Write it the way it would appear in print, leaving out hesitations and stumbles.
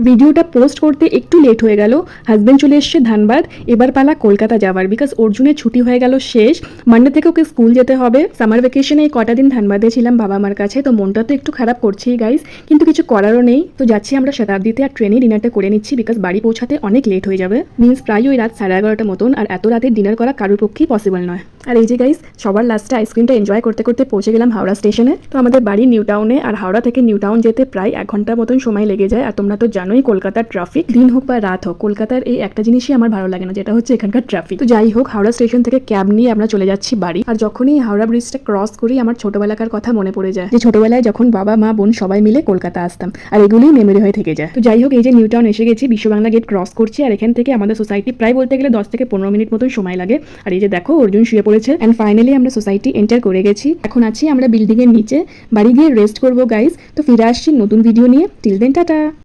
ভিডিওটা পোস্ট করতে একটু লেট হয়ে গেল। হাজব্যান্ড চলে এসছে ধানবাদ, এবার পালা কলকাতা যাওয়ার, বিকজ অর্জুনের ছুটি হয়ে গেল শেষ। মানডে থেকে ওকে স্কুল যেতে হবে। সামার ভ্যাকেশনে এই কটা দিন ধানবাদে ছিলাম বাবা মার কাছে, তো মনটা তো একটু খারাপ করছেই গাইস, কিন্তু কিছু করারও নেই। তো যাচ্ছি আমরা শতাব্দীতে, আর ট্রেনে ডিনারটা করে নিচ্ছি, বিকজ বাড়ি পৌঁছাতে অনেক লেট হয়ে যাবে। মিনস প্রায় ওই রাত 11:30 মতন, আর এত রাতে ডিনার করা কারোর পক্ষেই পসিবল নয়। আর এই যে গাইস, সবার লাস্টে আইসক্রিমটা এনজয় করতে করতে পৌঁছে গেলাম হাওড়া স্টেশনে। তো আমাদের বাড়ি নিউ টাউনে, আর হাওড়া থেকে নিউ টাউন যেতে প্রায় 1 ঘন্টার মতন সময় লেগে যায়। আর তোমরা তো জানোই কলকাতার ট্রাফিক, দিন হোক বা রাত হোক, কলকাতার এই একটা জিনিসই আমার ভালো লাগে না, যেটা হচ্ছে এখানকার ট্রাফিক। তো যাই হোক, হাওড়া স্টেশন থেকে ক্যাব নিয়ে আমরা চলে যাচ্ছি বাড়ি। আর যখনই হাওড়া ব্রিজটা ক্রস করি, আমার ছোটবেলাকার কথা মনে পড়ে যায়, যে ছোটবেলায় যখন বাবা মা বোন সবাই মিলে কলকাতা আসতাম, আর এগুলোই মেমোরি হয়ে থেকে যায়। তো যাই হোক, এই যে নিউ টাউন এসে গেছি, বিশ্ববাংলা গেট ক্রস করছি, আর এখান থেকে আমাদের সোসাইটি প্রায় বলতে গেলে 10 থেকে 15 মিনিট মতন সময় লাগে। আর এই যে দেখো, অর্জুন শুয়ে পড়েছে। এন্ড ফাইনালি আমরা সোসাইটি এন্টার করে গেছি। এখন আছি আমরা বিল্ডিং এর নিচে, বাড়ি গিয়ে রেস্ট করবো গাইস। তো ফিরে আসছি নতুন ভিডিও নিয়ে। Till then tata.